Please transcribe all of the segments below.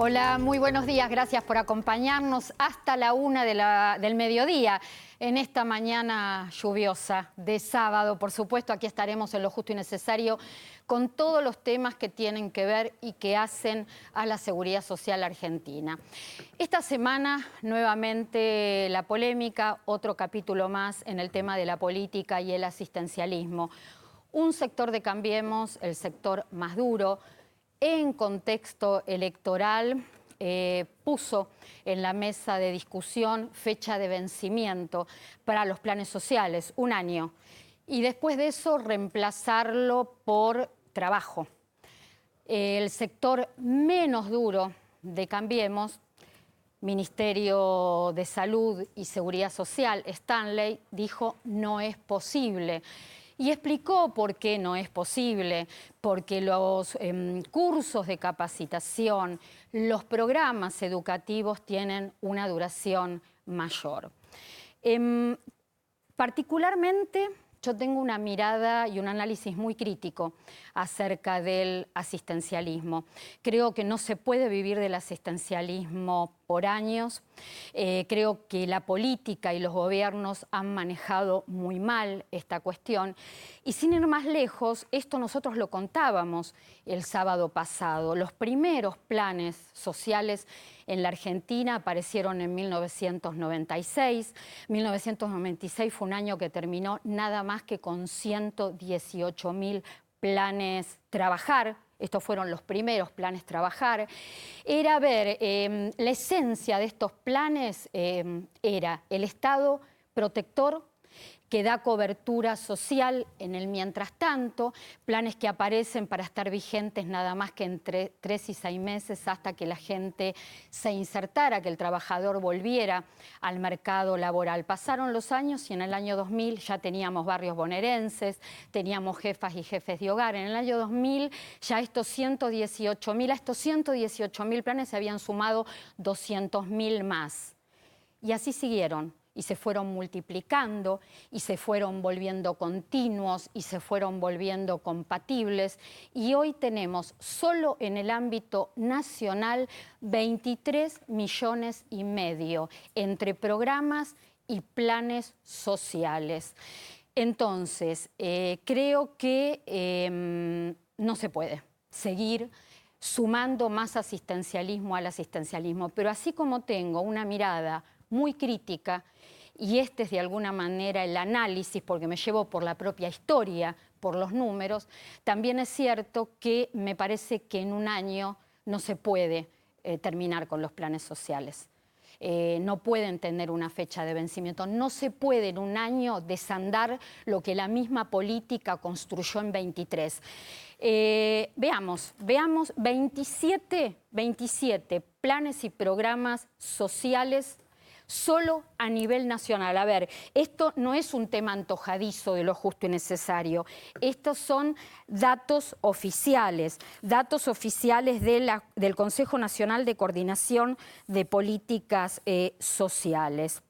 Hola, muy buenos días. Gracias por acompañarnos hasta la 1 del mediodía en esta mañana lluviosa de sábado. Por supuesto, aquí estaremos en Lo Justo y Necesario con todos los temas que tienen que ver y que hacen a la seguridad social argentina. Esta semana, nuevamente la polémica, otro capítulo más en el tema de la política y el asistencialismo. Un sector de Cambiemos, el sector más duro, en contexto electoral, puso en la mesa de discusión fecha de vencimiento para los planes sociales, 1 año, y después de eso reemplazarlo por trabajo. El sector menos duro de Cambiemos, Ministerio de Salud y Seguridad Social, Stanley, dijo no es posible. Y explicó por qué no es posible, porque los cursos de capacitación, los programas educativos tienen una duración mayor. Particularmente, yo tengo una mirada y un análisis muy crítico acerca del asistencialismo. Creo que no se puede vivir del asistencialismo por años. Creo que la política y los gobiernos han manejado muy mal esta cuestión. Y sin ir más lejos, esto nosotros lo contábamos el sábado pasado. Los primeros planes sociales en la Argentina aparecieron en 1996. 1996 fue un año que terminó nada más que con 118.000 planes trabajar. Estos fueron los primeros planes trabajar. Era ver, la esencia de estos planes era el Estado protector que da cobertura social en el mientras tanto, planes que aparecen para estar vigentes nada más que entre 3 y 6 meses hasta que la gente se insertara, que el trabajador volviera al mercado laboral. Pasaron los años y en el año 2000 ya teníamos barrios bonaerenses, teníamos jefas y jefes de hogar. En el año 2000 ya estos 118.000, a estos 118.000 planes se habían sumado 200.000 más. Y así siguieron. Y se fueron multiplicando y se fueron volviendo continuos y se fueron volviendo compatibles. Y hoy tenemos solo en el ámbito nacional 23,5 millones entre programas y planes sociales. Entonces, creo que no se puede seguir sumando más asistencialismo al asistencialismo. Pero así como tengo una mirada muy crítica, y este es de alguna manera el análisis, porque me llevo por la propia historia, por los números, también es cierto que me parece que en 1 año no se puede terminar con los planes sociales. No pueden tener una fecha de vencimiento, no se puede en 1 año desandar lo que la misma política construyó en 23. Veamos 27 planes y programas sociales solo a nivel nacional. A ver, esto no es un tema antojadizo de Lo Justo y Necesario. Estos son datos oficiales del Consejo Nacional de Coordinación de Políticas Sociales.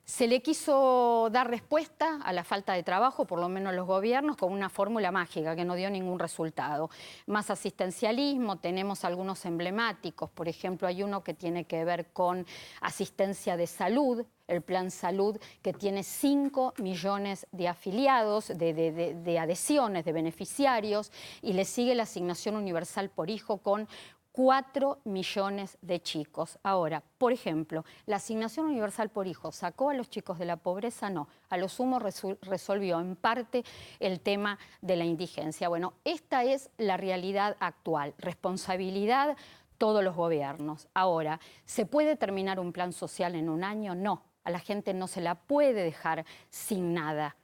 Se le quiso dar respuesta a la falta de trabajo, por lo menos los gobiernos, con una fórmula mágica que no dio ningún resultado. Más asistencialismo, tenemos algunos emblemáticos, por ejemplo, hay uno que tiene que ver con asistencia de salud, el Plan Salud, que tiene 5 millones de afiliados, de adhesiones, de beneficiarios, y le sigue la asignación universal por hijo con 4 millones de chicos. Ahora, por ejemplo, la asignación universal por hijo, ¿sacó a los chicos de la pobreza? No. A lo sumo resolvió en parte el tema de la indigencia. Bueno, esta es la realidad actual. Responsabilidad todos los gobiernos. Ahora, ¿se puede terminar un plan social en 1 año? No. A la gente no se la puede dejar sin nada.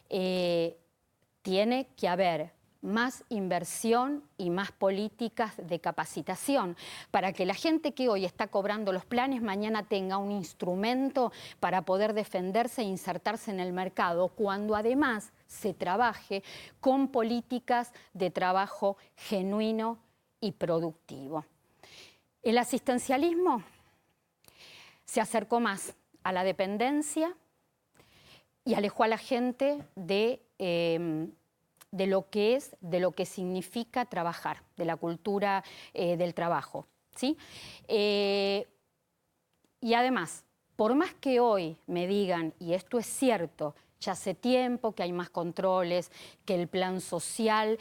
Tiene que haber más inversión y más políticas de capacitación para que la gente que hoy está cobrando los planes mañana tenga un instrumento para poder defenderse e insertarse en el mercado, cuando además se trabaje con políticas de trabajo genuino y productivo. El asistencialismo se acercó más a la dependencia y alejó a la gente de lo que significa trabajar, de la cultura del trabajo, ¿sí? Y además, por más que hoy me digan, y esto es cierto, ya hace tiempo que hay más controles, que el plan social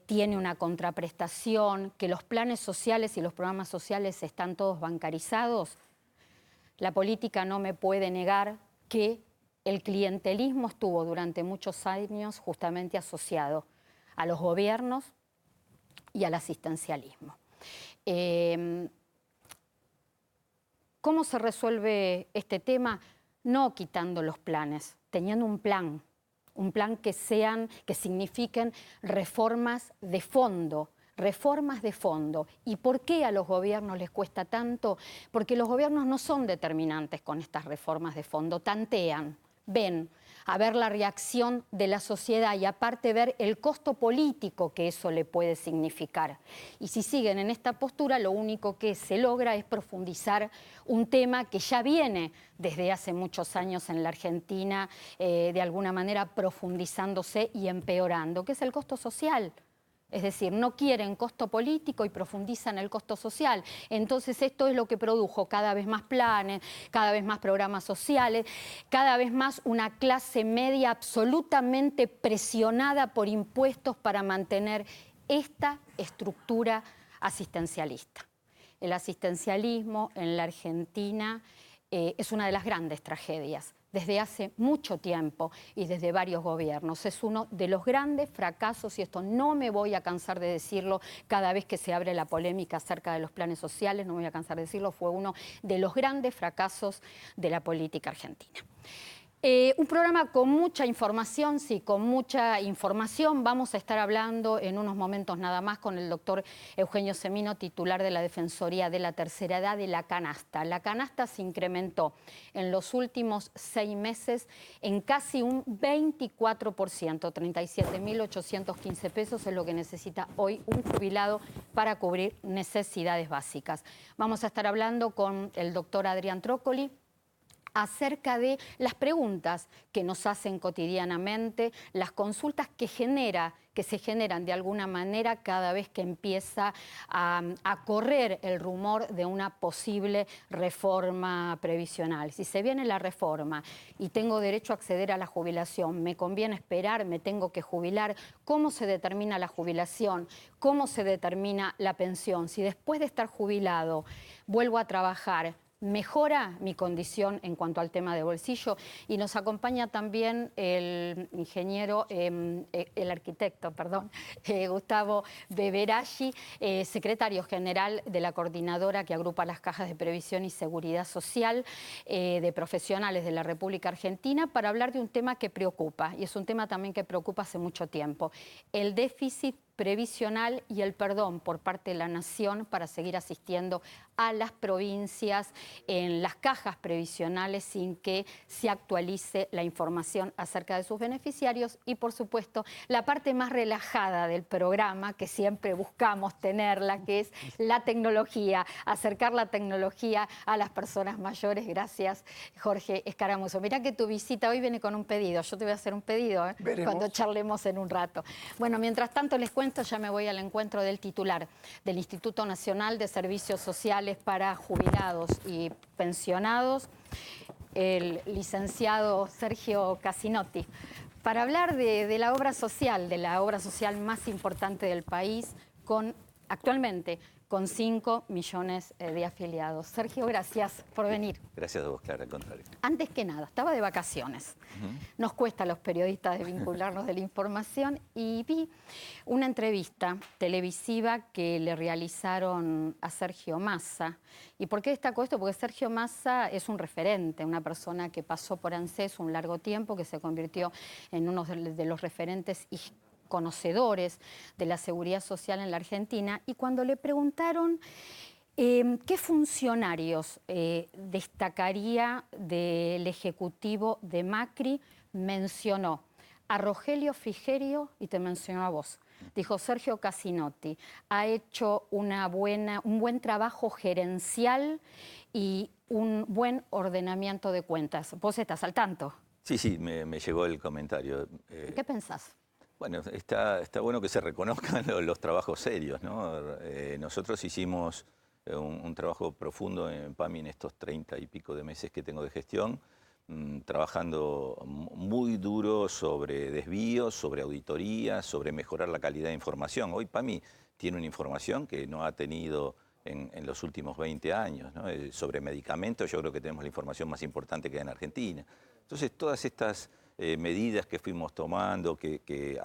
tiene una contraprestación, que los planes sociales y los programas sociales están todos bancarizados, la política no me puede negar que el clientelismo estuvo durante muchos años justamente asociado a los gobiernos y al asistencialismo. ¿Cómo se resuelve este tema? No quitando los planes, teniendo un plan que signifiquen reformas de fondo. Reformas de fondo. ¿Y por qué a los gobiernos les cuesta tanto? Porque los gobiernos no son determinantes con estas reformas de fondo, tantean, ven, a ver la reacción de la sociedad y aparte ver el costo político que eso le puede significar. Y si siguen en esta postura, lo único que se logra es profundizar un tema que ya viene desde hace muchos años en la Argentina, de alguna manera profundizándose y empeorando, que es el costo social. Es decir, no quieren costo político y profundizan el costo social. Entonces esto es lo que produjo cada vez más planes, cada vez más programas sociales, cada vez más una clase media absolutamente presionada por impuestos para mantener esta estructura asistencialista. El asistencialismo en la Argentina es una de las grandes tragedias. Desde hace mucho tiempo y desde varios gobiernos. Es uno de los grandes fracasos, y esto no me voy a cansar de decirlo cada vez que se abre la polémica acerca de los planes sociales, no me voy a cansar de decirlo, fue uno de los grandes fracasos de la política argentina. Un programa con mucha información, sí, con mucha información. Vamos a estar hablando en unos momentos nada más con el doctor Eugenio Semino, titular de la Defensoría de la Tercera Edad, de la canasta. La canasta se incrementó en los últimos 6 meses en casi un 24%, 37.815 pesos es lo que necesita hoy un jubilado para cubrir necesidades básicas. Vamos a estar hablando con el doctor Adrián Trócoli acerca de las preguntas que nos hacen cotidianamente, las consultas que se generan de alguna manera cada vez que empieza a correr el rumor de una posible reforma previsional. Si se viene la reforma y tengo derecho a acceder a la jubilación, me conviene esperar, me tengo que jubilar, ¿cómo se determina la jubilación? ¿Cómo se determina la pensión? Si después de estar jubilado vuelvo a trabajar, ¿mejora mi condición en cuanto al tema de bolsillo? Y nos acompaña también el ingeniero, el arquitecto, perdón, Gustavo Beberaggi, secretario general de la coordinadora que agrupa las cajas de previsión y seguridad social de profesionales de la República Argentina, para hablar de un tema que preocupa, y es un tema también que preocupa hace mucho tiempo, el déficit previsional y el perdón por parte de la Nación para seguir asistiendo a las provincias en las cajas previsionales sin que se actualice la información acerca de sus beneficiarios y, por supuesto, la parte más relajada del programa, que siempre buscamos tenerla, que es la tecnología, acercar la tecnología a las personas mayores. Gracias, Jorge Escaramuzo. Mirá que tu visita hoy viene con un pedido. Yo te voy a hacer un pedido cuando charlemos en un rato. Bueno, mientras tanto les cuento, ya me voy al encuentro del titular del Instituto Nacional de Servicios Sociales para Jubilados y Pensionados, el licenciado Sergio Casinotti, para hablar de la obra social más importante del país, actualmente con 5 millones de afiliados. Sergio, gracias por venir. Gracias a vos, Clara, al contrario. Antes que nada, estaba de vacaciones. Nos cuesta a los periodistas desvincularnos de la información y vi una entrevista televisiva que le realizaron a Sergio Massa. ¿Y por qué destaco esto? Porque Sergio Massa es un referente, una persona que pasó por ANSES un largo tiempo, que se convirtió en uno de los referentes y conocedores de la seguridad social en la Argentina, y cuando le preguntaron qué funcionarios destacaría del Ejecutivo de Macri, mencionó a Rogelio Frigerio y te mencionó a vos. Dijo: Sergio Casinotti ha hecho un buen trabajo gerencial y un buen ordenamiento de cuentas. Vos estás al tanto. Sí, sí, me llegó el comentario. ¿Qué pensás? Bueno, está bueno que se reconozcan los trabajos serios, ¿no? Nosotros hicimos un trabajo profundo en PAMI en estos 30 y pico de meses que tengo de gestión, trabajando muy duro sobre desvíos, sobre auditorías, sobre mejorar la calidad de información. Hoy PAMI tiene una información que no ha tenido en los últimos 20 años, ¿no? Sobre medicamentos, yo creo que tenemos la información más importante que hay en Argentina. Entonces, todas estas medidas que fuimos tomando, que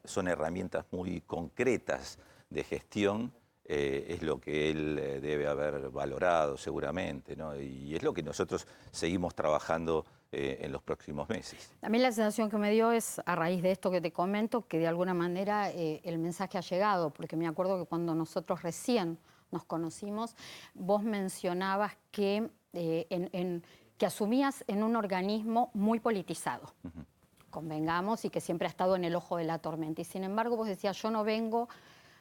son herramientas muy concretas de gestión, es lo que él debe haber valorado seguramente, ¿no? Y es lo que nosotros seguimos trabajando en los próximos meses. A mí la sensación que me dio es, a raíz de esto que te comento, que de alguna manera el mensaje ha llegado, porque me acuerdo que cuando nosotros recién nos conocimos, vos mencionabas que, que asumías en un organismo muy politizado. Convengamos, y que siempre ha estado en el ojo de la tormenta. Y sin embargo, vos decías, yo no vengo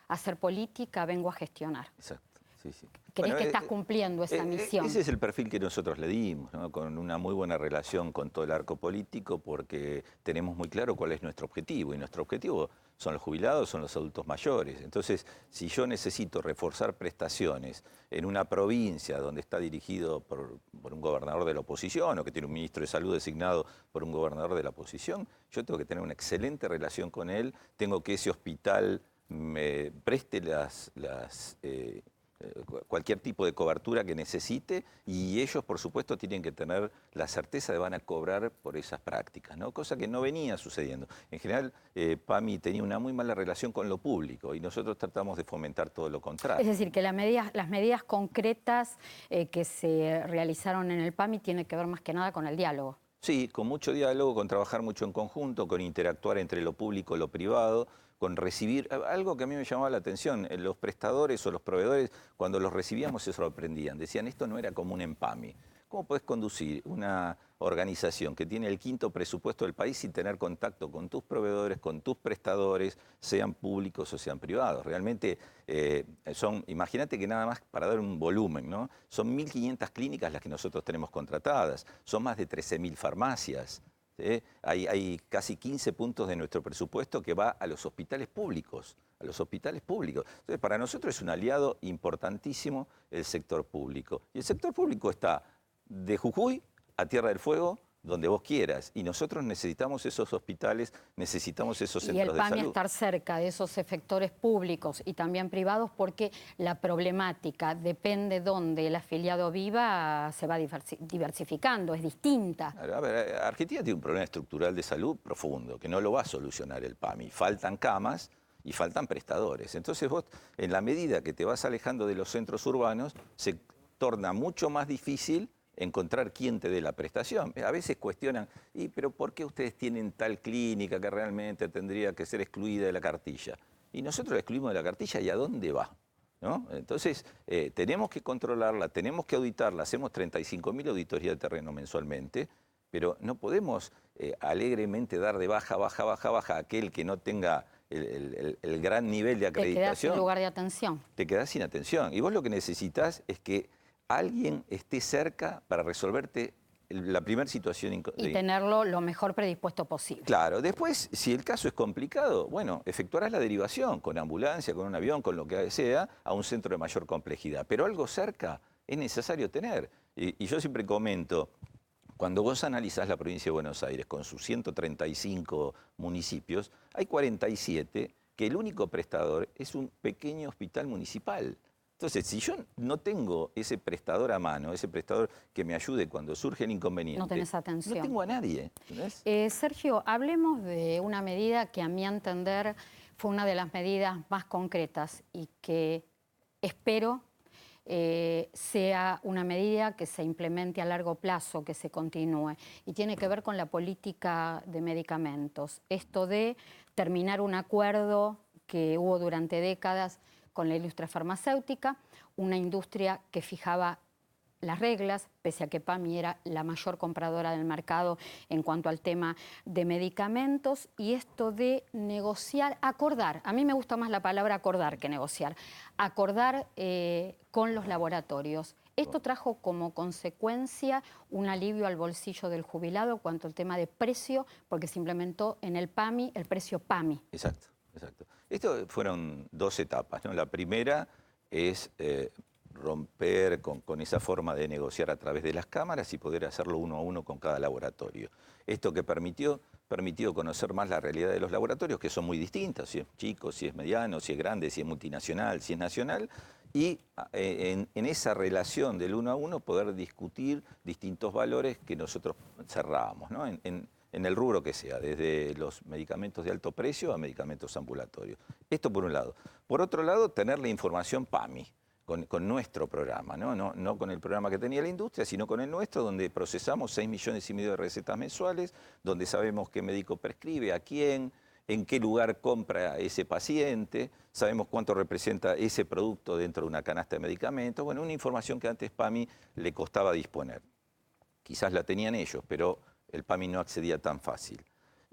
a hacer política, vengo a gestionar. Exacto, sí, sí. ¿Crees que estás cumpliendo esa misión? Ese es el perfil que nosotros le dimos, ¿no? Con una muy buena relación con todo el arco político, porque tenemos muy claro cuál es nuestro objetivo, y nuestro objetivo son los jubilados, son los adultos mayores. Entonces, si yo necesito reforzar prestaciones en una provincia donde está dirigido por un gobernador de la oposición o que tiene un ministro de salud designado por un gobernador de la oposición, yo tengo que tener una excelente relación con él, tengo que ese hospital me preste cualquier tipo de cobertura que necesite, y ellos, por supuesto, tienen que tener la certeza de que van a cobrar por esas prácticas, ¿no? Cosa que no venía sucediendo. En general, PAMI tenía una muy mala relación con lo público y nosotros tratamos de fomentar todo lo contrario. Es decir, que las medidas concretas que se realizaron en el PAMI tienen que ver más que nada con el diálogo. Sí, con mucho diálogo, con trabajar mucho en conjunto, con interactuar entre lo público y lo privado, con recibir. Algo que a mí me llamaba la atención, los prestadores o los proveedores, cuando los recibíamos se sorprendían. Decían, esto no era común en PAMI. ¿Cómo podés conducir una organización que tiene el quinto presupuesto del país sin tener contacto con tus proveedores, con tus prestadores, sean públicos o sean privados? Realmente imagínate que nada más para dar un volumen, ¿no? Son 1.500 clínicas las que nosotros tenemos contratadas, son más de 13.000 farmacias. ¿Sí? Hay casi 15 puntos de nuestro presupuesto que va a los hospitales públicos, a los hospitales públicos. Entonces, para nosotros es un aliado importantísimo el sector público. Y el sector público está de Jujuy a Tierra del Fuego, donde vos quieras. Y nosotros necesitamos esos hospitales, necesitamos esos centros de salud. Y el PAMI estar cerca de esos efectores públicos y también privados, porque la problemática, depende dónde el afiliado viva, se va diversificando, es distinta. A ver, Argentina tiene un problema estructural de salud profundo, que no lo va a solucionar el PAMI. Faltan camas y faltan prestadores. Entonces vos, en la medida que te vas alejando de los centros urbanos, se torna mucho más difícil encontrar quién te dé la prestación. A veces cuestionan, pero ¿por qué ustedes tienen tal clínica que realmente tendría que ser excluida de la cartilla? Y nosotros la excluimos de la cartilla, ¿y a dónde va? ¿No? Entonces, tenemos que controlarla, tenemos que auditarla, hacemos 35.000 auditorías de terreno mensualmente, pero no podemos alegremente dar de baja a aquel que no tenga el gran nivel de acreditación. Te quedás sin lugar de atención. Te quedás sin atención. Y vos lo que necesitas es que alguien esté cerca para resolverte la primera situación. Y tenerlo lo mejor predispuesto posible. Claro, después, si el caso es complicado, bueno, efectuarás la derivación con ambulancia, con un avión, con lo que sea, a un centro de mayor complejidad. Pero algo cerca es necesario tener. Y yo siempre comento, cuando vos analizás la provincia de Buenos Aires con sus 135 municipios, hay 47 que el único prestador es un pequeño hospital municipal. Entonces, si yo no tengo ese prestador a mano, ese prestador que me ayude cuando surge el inconveniente, no tenés atención. No tengo a nadie. Sergio, hablemos de una medida que a mi entender fue una de las medidas más concretas y que espero sea una medida que se implemente a largo plazo, que se continúe, y tiene que ver con la política de medicamentos. Esto de terminar un acuerdo que hubo durante décadas con la industria farmacéutica, una industria que fijaba las reglas, pese a que PAMI era la mayor compradora del mercado en cuanto al tema de medicamentos, y esto de negociar, acordar, a mí me gusta más la palabra acordar que negociar, acordar con los laboratorios Esto trajo como consecuencia un alivio al bolsillo del jubilado en cuanto al tema de precio, porque se implementó en el PAMI el precio PAMI. Exacto, exacto. Esto fueron dos etapas, ¿no? La primera es romper con esa forma de negociar a través de las cámaras y poder hacerlo uno a uno con cada laboratorio. Esto que permitió conocer más la realidad de los laboratorios, que son muy distintas, si es chico, si es mediano, si es grande, si es multinacional, si es nacional, y en esa relación del uno a uno poder discutir distintos valores que nosotros cerrábamos, ¿no? En el rubro que sea, desde los medicamentos de alto precio a medicamentos ambulatorios. Esto por un lado. Por otro lado, tener la información PAMI, con nuestro programa, ¿no? No con el programa que tenía la industria, sino con el nuestro, donde procesamos 6,5 millones de recetas mensuales, donde sabemos qué médico prescribe, a quién, en qué lugar compra ese paciente, sabemos cuánto representa ese producto dentro de una canasta de medicamentos. Bueno, una información que antes PAMI le costaba disponer. Quizás la tenían ellos, pero el PAMI no accedía tan fácil.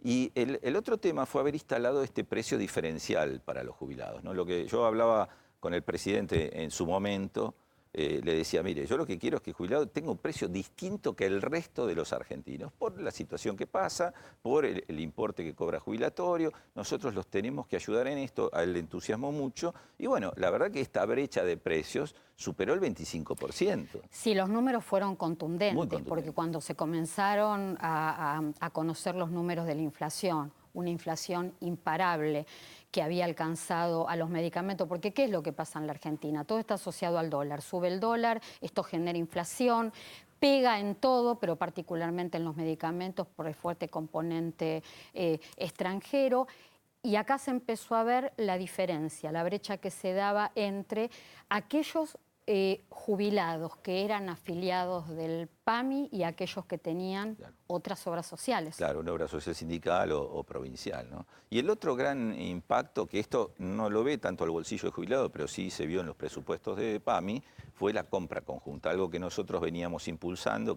Y el otro tema fue haber instalado este precio diferencial para los jubilados, ¿no? Lo que yo hablaba con el presidente en su momento, le decía, mire, yo lo que quiero es que el jubilado tenga un precio distinto que el resto de los argentinos, por la situación que pasa, por el importe que cobra jubilatorio. Nosotros los tenemos que ayudar en esto, a él le entusiasmó mucho. Y bueno, la verdad que esta brecha de precios superó el 25%. Sí, los números fueron contundentes, porque Contundentes. cuando se comenzaron a conocer los números de la inflación, una inflación imparable que había alcanzado a los medicamentos, porque ¿qué es lo que pasa en la Argentina? Todo está asociado al dólar, sube el dólar, esto genera inflación, pega en todo, pero particularmente en los medicamentos por el fuerte componente extranjero. Y acá se empezó a ver la diferencia, la brecha que se daba entre aquellos jubilados que eran afiliados del PAMI y aquellos que tenían otras obras sociales. Claro, una obra social sindical o provincial, ¿no? Y el otro gran impacto, que esto no lo ve tanto al bolsillo del jubilado, pero sí se vio en los presupuestos de PAMI, fue la compra conjunta, algo que nosotros veníamos impulsando,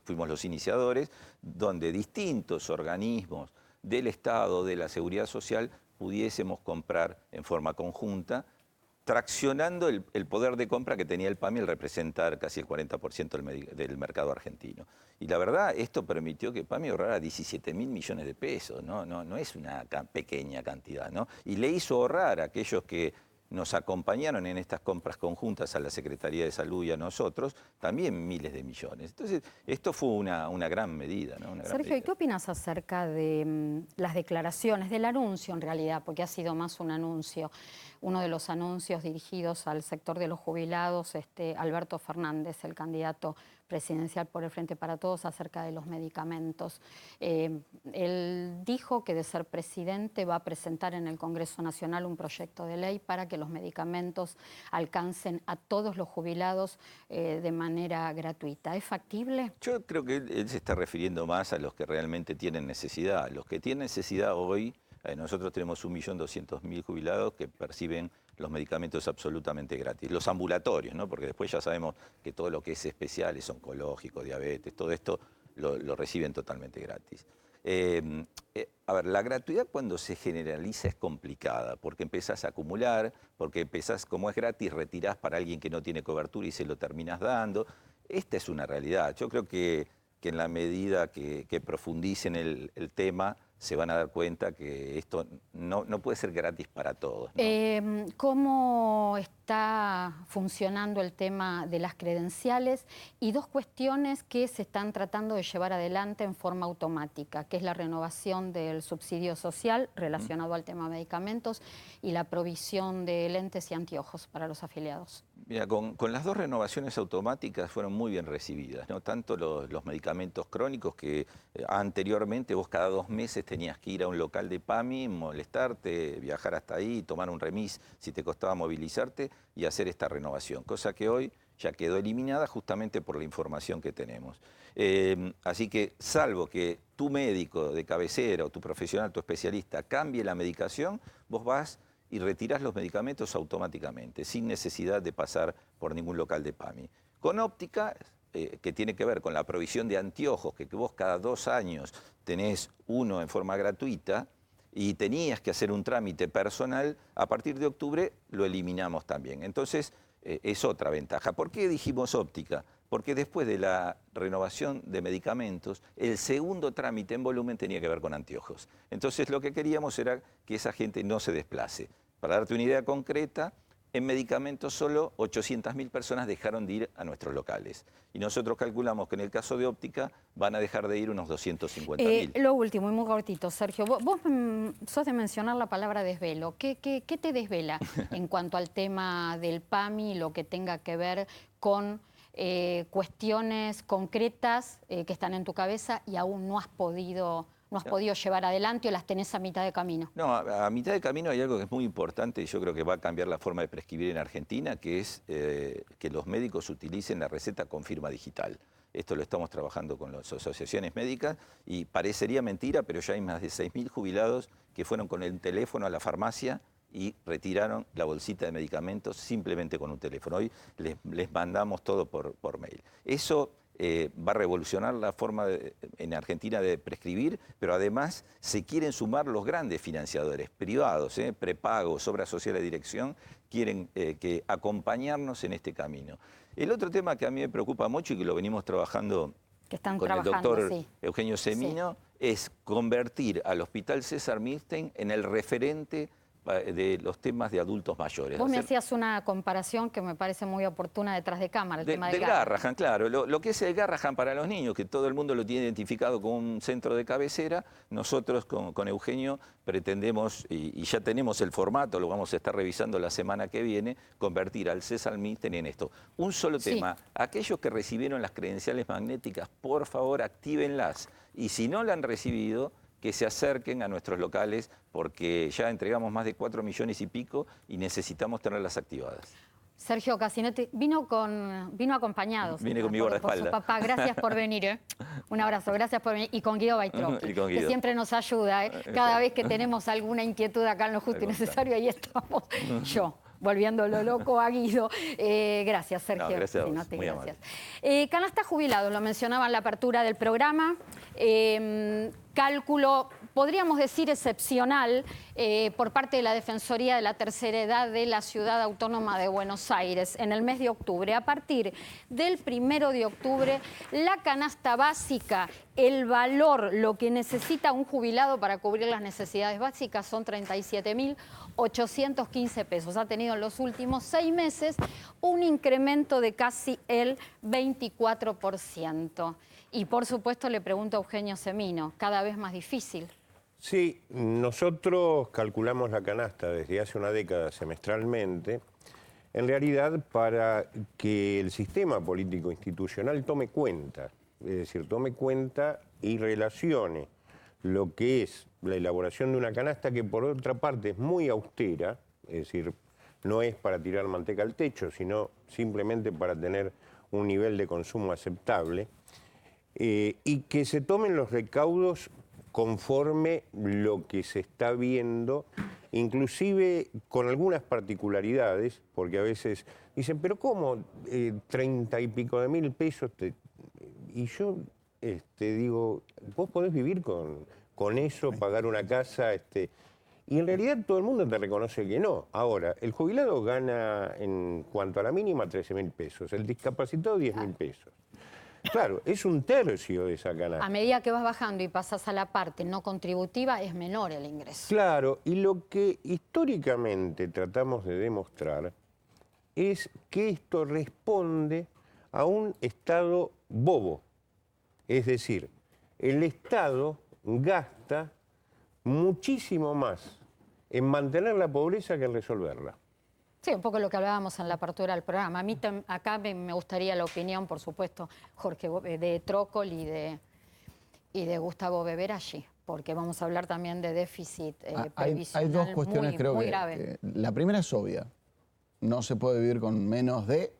fuimos los iniciadores, donde distintos organismos del Estado, de la Seguridad Social, pudiésemos comprar en forma conjunta, traccionando el poder de compra que tenía el PAMI al representar casi el 40% del mercado argentino. Y la verdad, esto permitió que PAMI ahorrara 17.000 millones de pesos, no es una pequeña cantidad, ¿no? Y le hizo ahorrar a aquellos que nos acompañaron en estas compras conjuntas a la Secretaría de Salud y a nosotros, también miles de millones. Entonces, esto fue una gran medida, ¿no? Sergio, ¿y qué opinas acerca de las declaraciones, del anuncio en realidad, porque ha sido más un anuncio, uno de los anuncios dirigidos al sector de los jubilados, Alberto Fernández, el candidato presidencial por el Frente para Todos, acerca de los medicamentos? Él dijo que de ser presidente va a presentar en el Congreso Nacional un proyecto de ley para que los medicamentos alcancen a todos los jubilados de manera gratuita. ¿Es factible? Yo creo que él se está refiriendo más a los que realmente tienen necesidad. Los que tienen necesidad hoy, nosotros tenemos 1.200.000 jubilados que perciben los medicamentos absolutamente gratis. Los ambulatorios, ¿no? Porque después ya sabemos que todo lo que es especial, es oncológico, diabetes, todo esto lo reciben totalmente gratis. A ver, la gratuidad cuando se generaliza es complicada, porque empezás a acumular, porque empezás, como es gratis, retirás para alguien que no tiene cobertura y se lo terminás dando. Esta es una realidad. Yo creo que en la medida que profundicen el tema, se van a dar cuenta que esto no puede ser gratis para todos, ¿no? ¿Cómo está funcionando el tema de las credenciales? Y dos cuestiones que se están tratando de llevar adelante en forma automática, que es la renovación del subsidio social relacionado al tema medicamentos y la provisión de lentes y anteojos para los afiliados. Mira, con las dos renovaciones automáticas fueron muy bien recibidas, ¿no? Tanto los medicamentos crónicos que anteriormente vos cada 2 meses tenías que ir a un local de PAMI, molestarte, viajar hasta ahí, tomar un remis si te costaba movilizarte y hacer esta renovación, cosa que hoy ya quedó eliminada justamente por la información que tenemos. Así que salvo que tu médico de cabecera o tu profesional, tu especialista cambie la medicación, vos vas y retirás los medicamentos automáticamente, sin necesidad de pasar por ningún local de PAMI. Con óptica, que tiene que ver con la provisión de anteojos, que vos cada 2 años tenés uno en forma gratuita y tenías que hacer un trámite personal, a partir de octubre lo eliminamos también. Entonces, es otra ventaja. ¿Por qué dijimos óptica? Porque después de la renovación de medicamentos, el segundo trámite en volumen tenía que ver con anteojos. Entonces lo que queríamos era que esa gente no se desplace. Para darte una idea concreta, en medicamentos solo 800.000 personas dejaron de ir a nuestros locales. Y nosotros calculamos que en el caso de óptica van a dejar de ir unos 250.000. Lo último, y muy cortito, Sergio. Vos sos de mencionar la palabra desvelo. ¿Qué te desvela en cuanto al tema del PAMI, lo que tenga que ver con cuestiones concretas que están en tu cabeza y aún no has podido llevar adelante o las tenés a mitad de camino? No, a mitad de camino hay algo que es muy importante y yo creo que va a cambiar la forma de prescribir en Argentina, que es que los médicos utilicen la receta con firma digital. Esto lo estamos trabajando con las asociaciones médicas y parecería mentira, pero ya hay más de 6.000 jubilados que fueron con el teléfono a la farmacia y retiraron la bolsita de medicamentos simplemente con un teléfono. Hoy les mandamos todo por mail. Eso va a revolucionar la forma en Argentina de prescribir, pero además se quieren sumar los grandes financiadores privados, prepagos, obras sociales de dirección, quieren acompañarnos en este camino. El otro tema que a mí me preocupa mucho y que lo venimos trabajando con el doctor Eugenio Semino, es convertir al Hospital César Milstein en el referente de los temas de adultos mayores. Vos me hacías una comparación que me parece muy oportuna detrás de cámara, el tema del Garrahan, claro. Lo que es el Garrahan para los niños, que todo el mundo lo tiene identificado como un centro de cabecera, nosotros con Eugenio pretendemos, y ya tenemos el formato, lo vamos a estar revisando la semana que viene, convertir al César Milstein en esto. Un solo tema, aquellos que recibieron las credenciales magnéticas, por favor, actívenlas. Y si no la han recibido, que se acerquen a nuestros locales porque ya entregamos más de 4 millones y pico y necesitamos tenerlas activadas. Sergio Cassinetti vino acompañado. Vine con mi guardaespaldas. Papá, gracias por venir. Un abrazo, gracias por venir. Y con Guido Baitrocchi, que siempre nos ayuda. Cada vez que tenemos alguna inquietud acá en Lo Justo y Necesario, ahí estamos. Yo, volviéndolo loco a Guido. Gracias, Sergio. No, gracias a vos. Muy gracias. Canasta Jubilados, lo mencionaba en la apertura del programa. Cálculo, podríamos decir, excepcional por parte de la Defensoría de la Tercera Edad de la Ciudad Autónoma de Buenos Aires en el mes de octubre. A partir del 1 de octubre, la canasta básica, el valor, lo que necesita un jubilado para cubrir las necesidades básicas son 37.815 pesos. Ha tenido en los últimos 6 meses un incremento de casi el 24%. Y por supuesto le pregunto a Eugenio Semino, cada vez más difícil. Sí, nosotros calculamos la canasta desde hace una década semestralmente, en realidad para que el sistema político institucional tome cuenta, es decir, tome cuenta y relacione lo que es la elaboración de una canasta que por otra parte es muy austera, es decir, no es para tirar manteca al techo, sino simplemente para tener un nivel de consumo aceptable, y que se tomen los recaudos conforme lo que se está viendo, inclusive con algunas particularidades, porque a veces dicen, pero ¿cómo 30 y pico de mil pesos? Y yo digo, vos podés vivir con eso, pagar una casa, y en realidad todo el mundo te reconoce que no. Ahora, el jubilado gana en cuanto a la mínima 13.000 pesos, el discapacitado 10.000 pesos. Claro, es un tercio de esa canasta. A medida que vas bajando y pasas a la parte no contributiva, es menor el ingreso. Claro, y lo que históricamente tratamos de demostrar es que esto responde a un Estado bobo. Es decir, el Estado gasta muchísimo más en mantener la pobreza que en resolverla. Sí, un poco lo que hablábamos en la apertura del programa. A mí acá me gustaría la opinión, por supuesto, Jorge, de Trócol y de Gustavo Beberaggi, porque vamos a hablar también de déficit previsional. Hay dos cuestiones, creo muy que grave. La primera es obvia. No se puede vivir con menos de...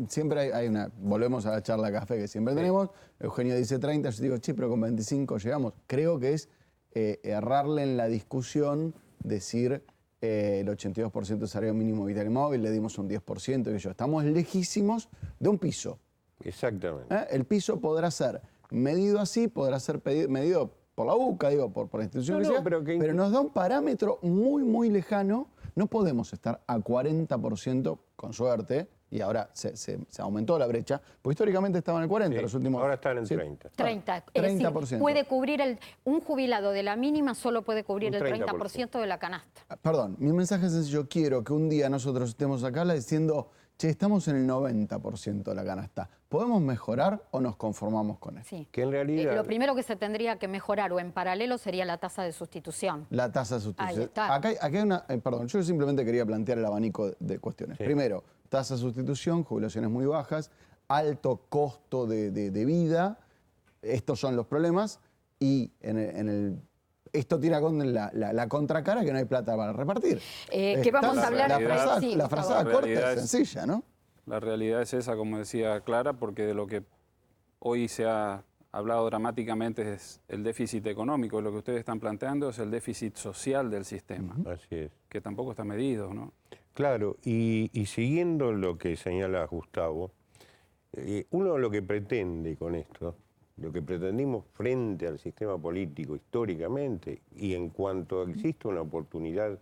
Siempre hay una... Volvemos a la charla café que siempre tenemos. Eugenio dice 30, yo digo, pero con 25 llegamos. Creo que es errarle en la discusión, decir... el 82% del salario mínimo vital y móvil, le dimos un 10%, que yo. Estamos lejísimos de un piso. Exactamente. El piso podrá ser medido así, podrá ser medido por la UCA, digo, por la institución que sea, pero nos da un parámetro muy, muy lejano No podemos estar a 40% con suerte, y ahora se aumentó la brecha, porque históricamente estaban en el 40% Sí, los últimos... ahora están en sí, 30. 30. Es decir, 30%. puede cubrir un jubilado de la mínima solo puede cubrir Un el 30%. 30% de la canasta. Perdón, mi mensaje es sencillo. Quiero que un día nosotros estemos acá diciendo, che, estamos en el 90% de la canasta. ¿Podemos mejorar o nos conformamos con eso? Sí. Que en realidad... Lo primero que se tendría que mejorar o en paralelo sería la tasa de sustitución. La tasa de sustitución. Ahí está. Acá hay una... perdón, yo simplemente quería plantear el abanico de cuestiones. Sí. Primero, tasa de sustitución, jubilaciones muy bajas, alto costo de vida. Estos son los problemas. Y esto tira con la contracara que no hay plata para repartir. Que vamos a hablar... sí, La por frazada favor. corta realidad es es- sencilla, ¿no? La realidad es esa, como decía Clara, porque de lo que hoy se ha hablado dramáticamente es el déficit económico. Lo que ustedes están planteando es el déficit social del sistema, Así es. que tampoco está medido, ¿no? Claro, y siguiendo lo que señala Gustavo, uno lo que pretende con esto, lo que pretendimos frente al sistema político históricamente, y en cuanto existe una oportunidad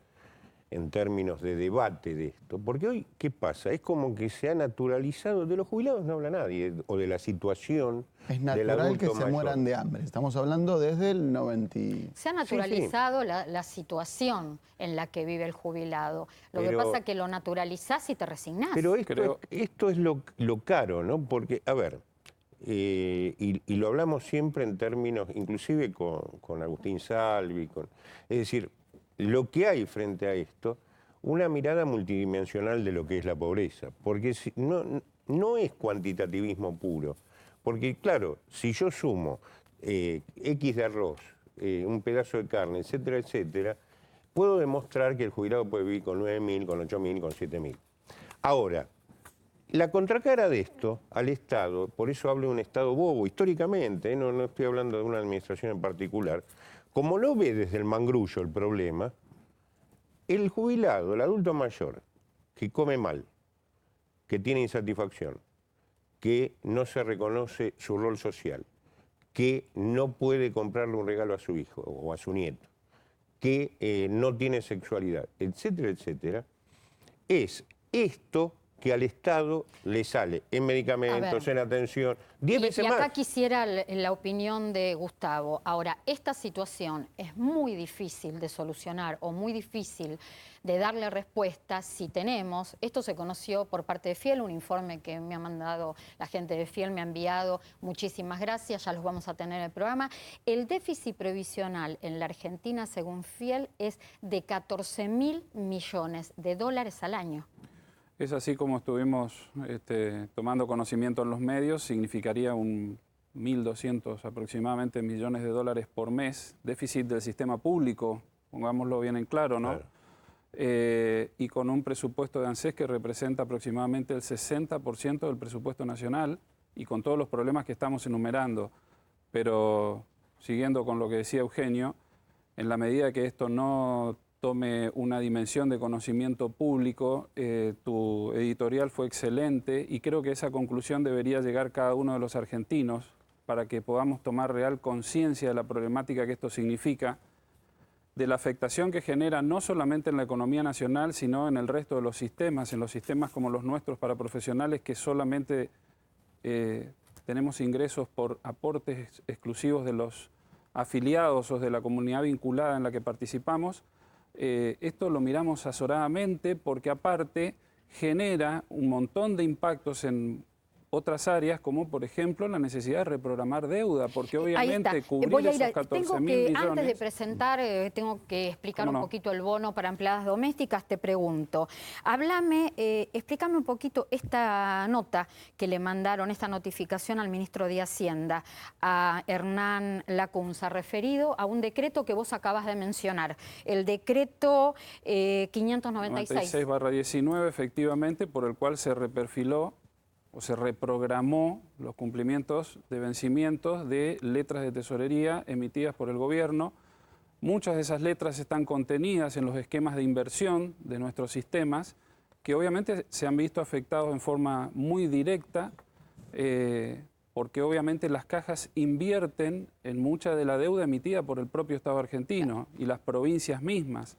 en términos de debate de esto, porque hoy, ¿qué pasa? Es como que se ha naturalizado, de los jubilados no habla nadie, o de la situación Es del natural adulto que se mayor. mueran de hambre. Estamos hablando desde el 90. Se ha naturalizado la situación en la que vive el jubilado. Lo que Pero- pasa es que lo naturalizás y te resignás. Pero esto, Creo- esto es lo caro, ¿no? Porque, a ver, y lo hablamos siempre en términos, inclusive con Agustín Salvi, es decir, lo que hay frente a esto, una mirada multidimensional de lo que es la pobreza, porque no es cuantitativismo puro, porque claro, si yo sumo X de arroz, un pedazo de carne, etcétera, etcétera, puedo demostrar que el jubilado puede vivir con 9.000, con 8.000, con 7.000. Ahora, la contracara de esto al Estado, por eso hablo de un Estado bobo, históricamente, no estoy hablando de una administración en particular, como lo ve desde el mangrullo el problema, el jubilado, el adulto mayor, que come mal, que tiene insatisfacción, que no se reconoce su rol social, que no puede comprarle un regalo a su hijo o a su nieto, que no tiene sexualidad, etcétera, etcétera, es esto que al Estado le sale en medicamentos, en atención, 10 veces y acá más. quisiera la opinión de Gustavo. Ahora, esta situación es muy difícil de solucionar o muy difícil de darle respuesta si tenemos, esto se conoció por parte de Fiel, un informe que me ha mandado la gente de Fiel, me ha enviado, muchísimas gracias, ya los vamos a tener en el programa. El déficit previsional en la Argentina, según Fiel, es de 14.000 millones de dólares al año. Es así como estuvimos tomando conocimiento en los medios, significaría un 1.200 aproximadamente millones de dólares por mes, déficit del sistema público, pongámoslo bien en claro, ¿no? Claro. Y con un presupuesto de ANSES que representa aproximadamente el 60% del presupuesto nacional y con todos los problemas que estamos enumerando. Pero siguiendo con lo que decía Eugenio, en la medida que esto no tome una dimensión de conocimiento público, tu editorial fue excelente y creo que esa conclusión debería llegar cada uno de los argentinos para que podamos tomar real conciencia de la problemática que esto significa, de la afectación que genera no solamente en la economía nacional, sino en el resto de los sistemas, en los sistemas como los nuestros para profesionales que solamente tenemos ingresos por aportes exclusivos de los afiliados o de la comunidad vinculada en la que participamos. Esto lo miramos azoradamente porque aparte genera un montón de impactos en otras áreas, como por ejemplo la necesidad de reprogramar deuda, porque obviamente cubrir Voy a esos ir 14.000 antes de millones... presentar, tengo que explicar ¿Cómo un no? poquito el bono para empleadas domésticas. Te pregunto, explícame un poquito esta nota que le mandaron, esta notificación al ministro de Hacienda, a Hernán Lacunza, referido a un decreto que vos acabas de mencionar, el decreto 596. 96/19, efectivamente, por el cual se reperfiló o se reprogramó los cumplimientos de vencimientos de letras de tesorería emitidas por el gobierno. Muchas de esas letras están contenidas en los esquemas de inversión de nuestros sistemas, que obviamente se han visto afectados en forma muy directa, porque obviamente las cajas invierten en mucha de la deuda emitida por el propio Estado argentino y las provincias mismas.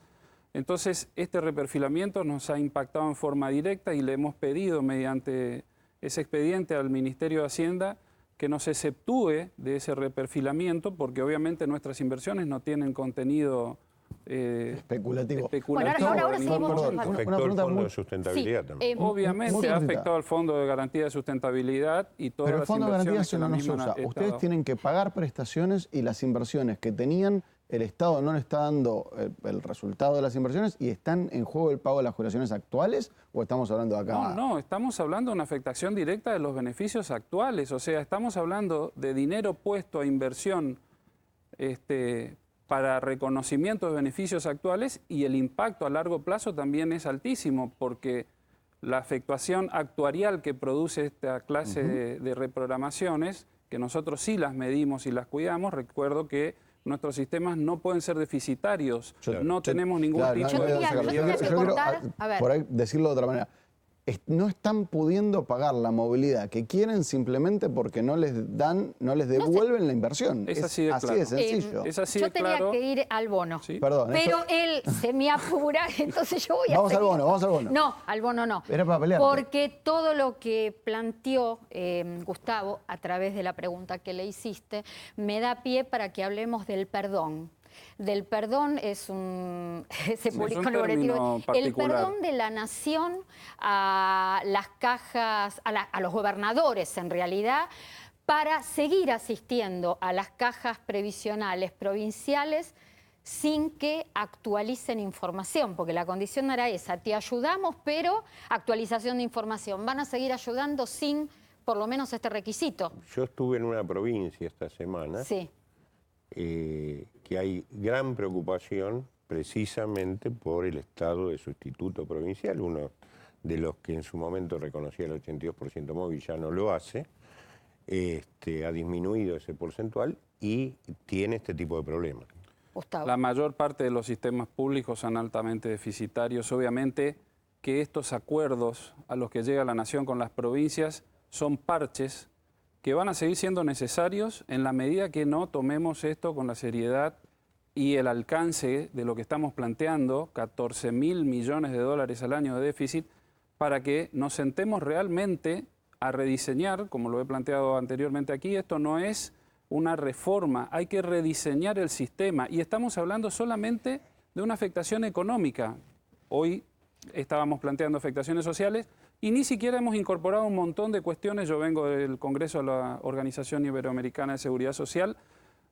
Entonces, este reperfilamiento nos ha impactado en forma directa y le hemos pedido mediante ese expediente al Ministerio de Hacienda que nos exceptúe de ese reperfilamiento, porque obviamente nuestras inversiones no tienen contenido especulativo. Bueno, ahora seguimos. Afectó el Fondo de Sustentabilidad también. Obviamente muy ha cortita. afectado al Fondo de Garantía de Sustentabilidad y todas Pero el las Fondo de Garantía inversiones que la no se misma usa. Ustedes Estado- tienen que pagar prestaciones y las inversiones que tenían, el Estado no le está dando el resultado de las inversiones y están en juego el pago de las jubilaciones actuales, ¿o estamos hablando de acá? No, estamos hablando de una afectación directa de los beneficios actuales. O sea, estamos hablando de dinero puesto a inversión para reconocimiento de beneficios actuales, y el impacto a largo plazo también es altísimo, porque la afectación actuarial que produce esta clase de reprogramaciones, que nosotros sí las medimos y las cuidamos, recuerdo que nuestros sistemas no pueden ser deficitarios, no tenemos ningún Claro, tipo no, Yo de... tenía que quiero, cortar, a ver. por ahí decirlo de otra manera. No están pudiendo pagar la movilidad que quieren simplemente porque no les devuelven la inversión. Es así de claro. sencillo. Es así Yo de tenía claro. que ir al bono. Sí. Perdón. Pero él se me apura, entonces yo voy a Vamos al seguir. bono, vamos al bono. No, al bono no. Era para pelearte. Porque todo lo que planteó Gustavo a través de la pregunta que le hiciste me da pie para que hablemos del perdón. Del perdón se publicó en el boletín. El perdón de la nación a las cajas, a los gobernadores en realidad, para seguir asistiendo a las cajas previsionales provinciales sin que actualicen información, porque la condición era esa, te ayudamos, pero actualización de información. Van a seguir ayudando sin, por lo menos, este requisito. Yo estuve en una provincia esta semana Sí. Que hay gran preocupación precisamente por el estado de su instituto provincial, uno de los que en su momento reconocía el 82% móvil ya no lo hace, ha disminuido ese porcentual y tiene este tipo de problemas. Gustavo. La mayor parte de los sistemas públicos son altamente deficitarios. Obviamente que estos acuerdos a los que llega la nación con las provincias son parches que van a seguir siendo necesarios en la medida que no tomemos esto con la seriedad y el alcance de lo que estamos planteando, 14.000 millones de dólares al año de déficit, para que nos sentemos realmente a rediseñar, como lo he planteado anteriormente aquí. Esto no es una reforma, hay que rediseñar el sistema, y estamos hablando solamente de una afectación económica. Hoy estábamos planteando afectaciones sociales y ni siquiera hemos incorporado un montón de cuestiones. Yo vengo del Congreso de la Organización Iberoamericana de Seguridad Social,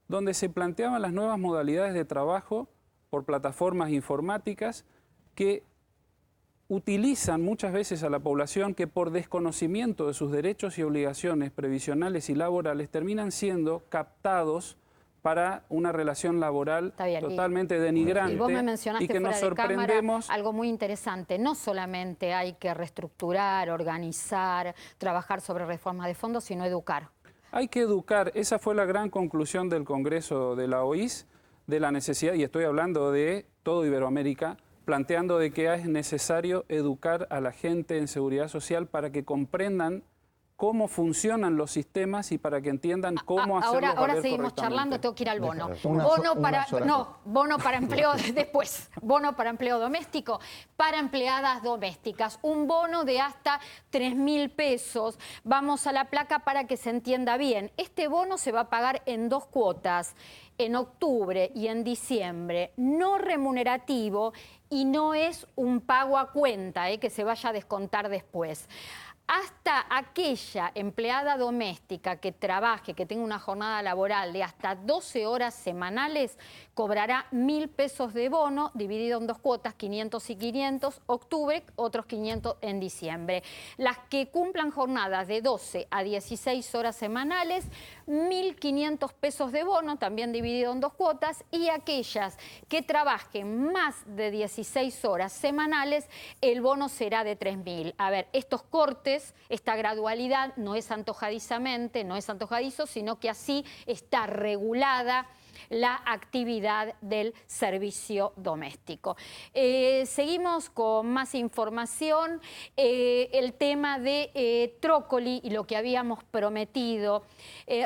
donde se planteaban las nuevas modalidades de trabajo por plataformas informáticas que utilizan muchas veces a la población que por desconocimiento de sus derechos y obligaciones previsionales y laborales terminan siendo captados para una relación laboral totalmente denigrante. Y vos me mencionaste y que nos fuera de cámara sorprendemos. algo muy interesante. No solamente hay que reestructurar, organizar, trabajar sobre reformas de fondo, sino educar. Hay que educar. Esa fue la gran conclusión del Congreso de la OIS, de la necesidad, y estoy hablando de todo Iberoamérica, planteando de que es necesario educar a la gente en seguridad social para que comprendan cómo funcionan los sistemas y para que entiendan cómo hacerlo. Ahora seguimos charlando, tengo que ir al bono. Una Bono para empleo después. Bono para empleo doméstico, para empleadas domésticas. Un bono de hasta 3.000 pesos. Vamos a la placa para que se entienda bien. Este bono se va a pagar en 2 cuotas, en octubre y en diciembre. No remunerativo y no es un pago a cuenta, que se vaya a descontar después. Hasta aquella empleada doméstica que trabaje, que tenga una jornada laboral de hasta 12 horas semanales, cobrará 1.000 pesos de bono, dividido en 2 cuotas, 500 y 500, octubre, otros 500 en diciembre. Las que cumplan jornadas de 12 a 16 horas semanales, 1.500 pesos de bono, también dividido en 2 cuotas, y aquellas que trabajen más de 16 horas semanales, el bono será de 3.000. A ver, estos cortes, esta gradualidad no es antojadizamente, no es antojadizo, sino que así está regulada la actividad del servicio doméstico. Seguimos con más información. El tema de Trócoli y lo que habíamos prometido.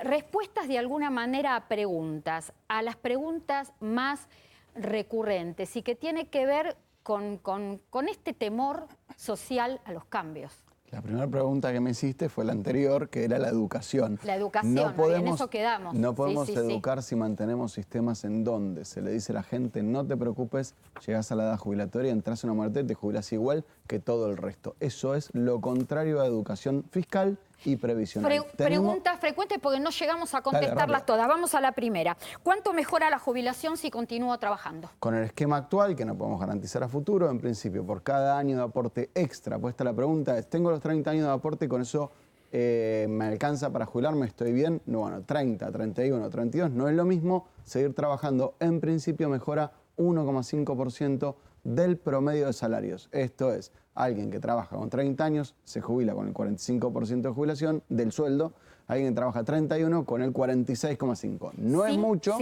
Respuestas de alguna manera a preguntas, a las preguntas más recurrentes y que tiene que ver con este temor social a los cambios. La primera pregunta que me hiciste fue la anterior, que era la educación. La educación, en eso quedamos. No podemos Sí. educar si mantenemos sistemas en donde se le dice a la gente, no te preocupes, llegás a la edad jubilatoria, entras en una muerte y te jubilás igual que todo el resto. Eso es lo contrario a educación fiscal y previsional. Preguntas frecuentes porque no llegamos a contestarlas rápido. todas. Vamos a la primera. ¿Cuánto mejora la jubilación si continúo trabajando? Con el esquema actual, que no podemos garantizar a futuro, en principio, por cada año de aporte extra, puesta la pregunta es, ¿tengo los 30 años de aporte y con eso me alcanza para jubilarme? ¿Estoy bien? No, bueno, 30, 31, 32, no es lo mismo. Seguir trabajando, en principio, mejora 1,5% del promedio de salarios. Esto es, alguien que trabaja con 30 años se jubila con el 45% de jubilación del sueldo, alguien que trabaja 31 con el 46,5%. No es mucho,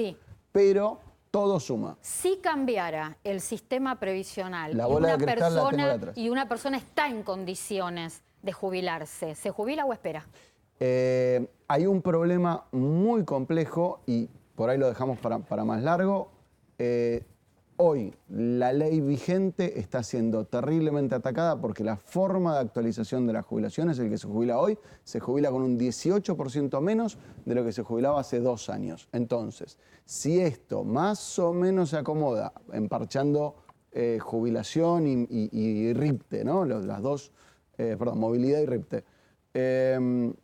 pero todo suma. Si cambiara el sistema previsional la bola de cristal la tengo atrás. Y una persona está en condiciones de jubilarse, ¿se jubila o espera? Hay un problema muy complejo y por ahí lo dejamos para más largo. Hoy la ley vigente está siendo terriblemente atacada porque la forma de actualización de la jubilación es el que se jubila hoy, se jubila con un 18% menos de lo que se jubilaba hace 2 años. Entonces, si esto más o menos se acomoda, emparchando jubilación y RIPTE, ¿no? Las dos, movilidad y RIPTE,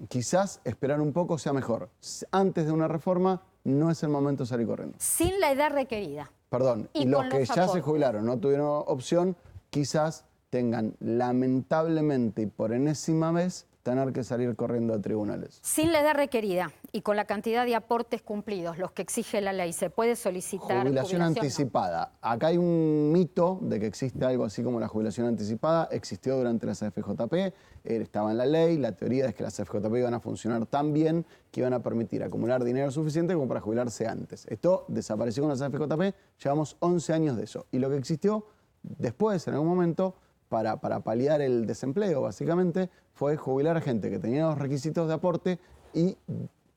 quizás esperar un poco sea mejor. Antes de una reforma no es el momento de salir corriendo. Sin la edad requerida. Perdón, y los que ya se jubilaron, no tuvieron opción, quizás tengan lamentablemente y por enésima vez tener que salir corriendo a tribunales. Sin la edad requerida y con la cantidad de aportes cumplidos, los que exige la ley, ¿se puede solicitar jubilación anticipada? No. Acá hay un mito de que existe algo así como la jubilación anticipada. Existió durante las AFJP, estaba en la ley. La teoría es que las AFJP iban a funcionar tan bien que iban a permitir acumular dinero suficiente como para jubilarse antes. Esto desapareció con las AFJP, llevamos 11 años de eso. Y lo que existió después, en algún momento, para paliar el desempleo, básicamente, fue jubilar a gente que tenía los requisitos de aporte y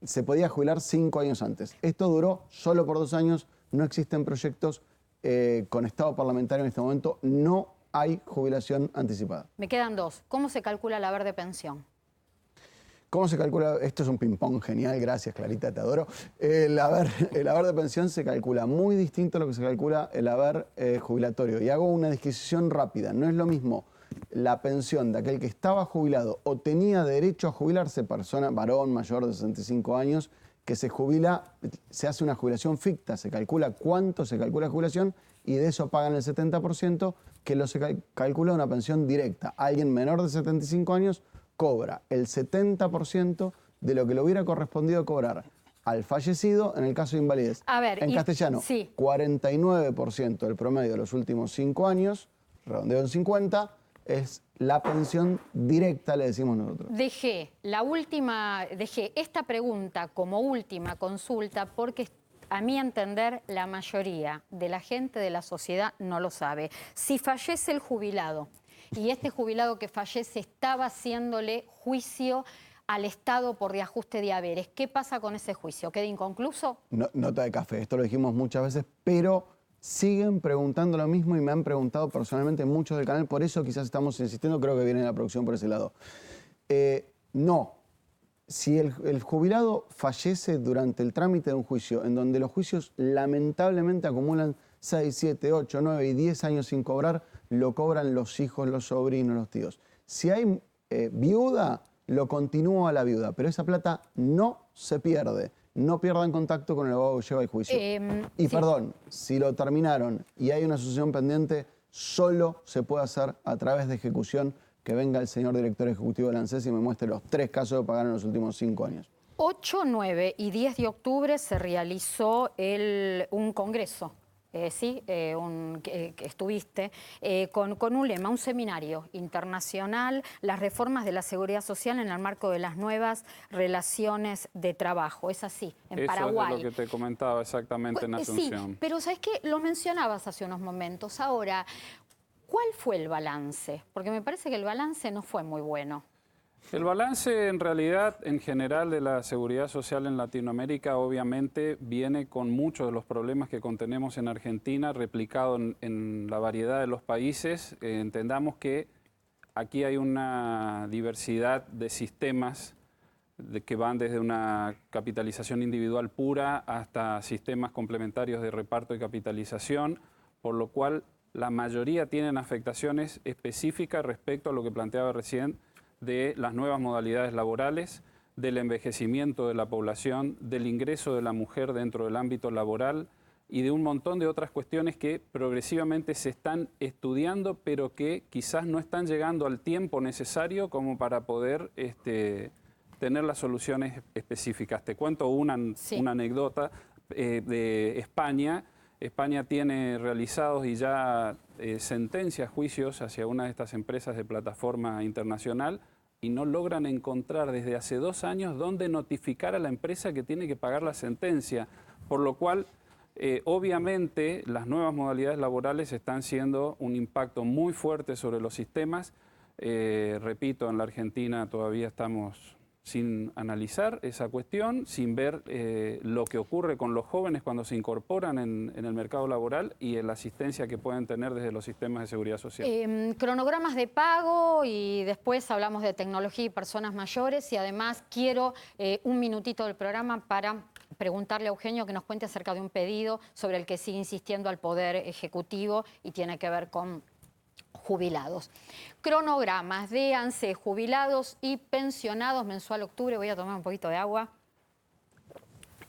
se podía jubilar 5 años antes. Esto duró solo por 2 años, no existen proyectos con estado parlamentario en este momento, no hay jubilación anticipada. Me quedan 2. ¿Cómo se calcula el haber de pensión? ¿Cómo se calcula? Esto es un ping-pong genial, gracias Clarita, te adoro. El haber de pensión se calcula muy distinto a lo que se calcula el haber jubilatorio. Y hago una disquisición rápida. No es lo mismo la pensión de aquel que estaba jubilado o tenía derecho a jubilarse, persona, varón mayor de 65 años, que se jubila, se hace una jubilación ficta, se calcula cuánto se calcula la jubilación y de eso pagan el 70%, que lo se calcula una pensión directa. Alguien menor de 75 años cobra el 70% de lo que le hubiera correspondido cobrar al fallecido en el caso de invalidez. A ver, en castellano, 49% del promedio de los últimos 5 años, redondeo en 50, es la pensión directa, le decimos nosotros. Dejé esta pregunta como última consulta porque a mi entender la mayoría de la gente de la sociedad no lo sabe. Si fallece el jubilado y este jubilado que fallece estaba haciéndole juicio al Estado por reajuste de haberes, ¿qué pasa con ese juicio? ¿Queda inconcluso? No, nota de café, esto lo dijimos muchas veces, pero siguen preguntando lo mismo y me han preguntado personalmente muchos del canal, por eso quizás estamos insistiendo, creo que viene la producción por ese lado. No, si el jubilado fallece durante el trámite de un juicio, en donde los juicios lamentablemente acumulan 6, 7, 8, 9 y 10 años sin cobrar, lo cobran los hijos, los sobrinos, los tíos. Si hay viuda, lo continúa la viuda, pero esa plata no se pierde. No pierdan contacto con el abogado que lleva el juicio. Perdón, si lo terminaron y hay una sucesión pendiente, solo se puede hacer a través de ejecución, que venga el señor director ejecutivo del ANSES y me muestre los 3 casos que pagaron en los últimos 5 años. 8, 9 y 10 de octubre se realizó un congreso. Que estuviste, con un lema, un seminario internacional, las reformas de la seguridad social en el marco de las nuevas relaciones de trabajo. Es así, en Paraguay. Eso es lo que te comentaba exactamente en Asunción. Sí, pero ¿sabes qué? Lo mencionabas hace unos momentos. Ahora, ¿cuál fue el balance? Porque me parece que el balance no fue muy bueno. El balance en realidad en general de la seguridad social en Latinoamérica obviamente viene con muchos de los problemas que contenemos en Argentina replicado en la variedad de los países. Entendamos que aquí hay una diversidad de sistemas que van desde una capitalización individual pura hasta sistemas complementarios de reparto y capitalización, por lo cual la mayoría tienen afectaciones específicas respecto a lo que planteaba recién de las nuevas modalidades laborales, del envejecimiento de la población, del ingreso de la mujer dentro del ámbito laboral y de un montón de otras cuestiones que progresivamente se están estudiando, pero que quizás no están llegando al tiempo necesario como para poder tener las soluciones específicas. Te cuento una anécdota de España. España tiene realizados y ya sentencias, juicios hacia una de estas empresas de plataforma internacional y no logran encontrar desde hace 2 años dónde notificar a la empresa que tiene que pagar la sentencia, por lo cual obviamente las nuevas modalidades laborales están siendo un impacto muy fuerte sobre los sistemas. Repito, en la Argentina todavía estamos sin analizar esa cuestión, sin ver lo que ocurre con los jóvenes cuando se incorporan en el mercado laboral y en la asistencia que pueden tener desde los sistemas de seguridad social. Cronogramas de pago y después hablamos de tecnología y personas mayores y además quiero un minutito del programa para preguntarle a Eugenio que nos cuente acerca de un pedido sobre el que sigue insistiendo al Poder Ejecutivo y tiene que ver con jubilados. Cronogramas de ANSES, jubilados y pensionados, mensual octubre. Voy a tomar un poquito de agua.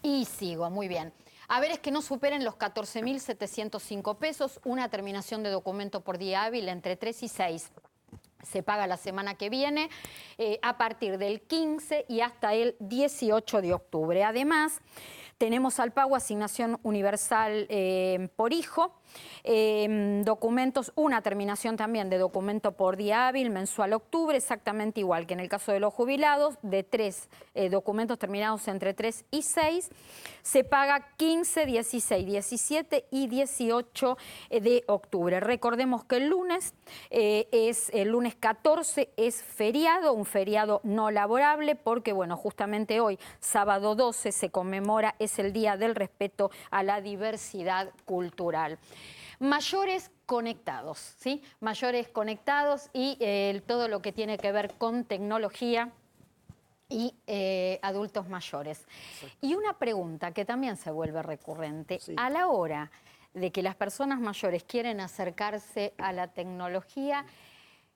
Y sigo, muy bien. A ver, es que no superen los 14.705 pesos, una terminación de documento por día hábil entre 3 y 6. Se paga la semana que viene, a partir del 15 y hasta el 18 de octubre. Además, tenemos al pago asignación universal por hijo, documentos, una terminación también de documento por día hábil, mensual octubre, exactamente igual que en el caso de los jubilados, de 3 documentos terminados entre 3 y 6, se paga 15, 16, 17 y 18 de octubre. Recordemos que el lunes, el lunes 14 es feriado, un feriado no laborable, porque bueno, justamente hoy, sábado 12, se conmemora, es el Día del Respeto a la Diversidad Cultural. Mayores conectados, ¿sí? Mayores conectados y todo lo que tiene que ver con tecnología y adultos mayores. Exacto. Y una pregunta que también se vuelve recurrente, sí. A la hora de que las personas mayores quieren acercarse a la tecnología,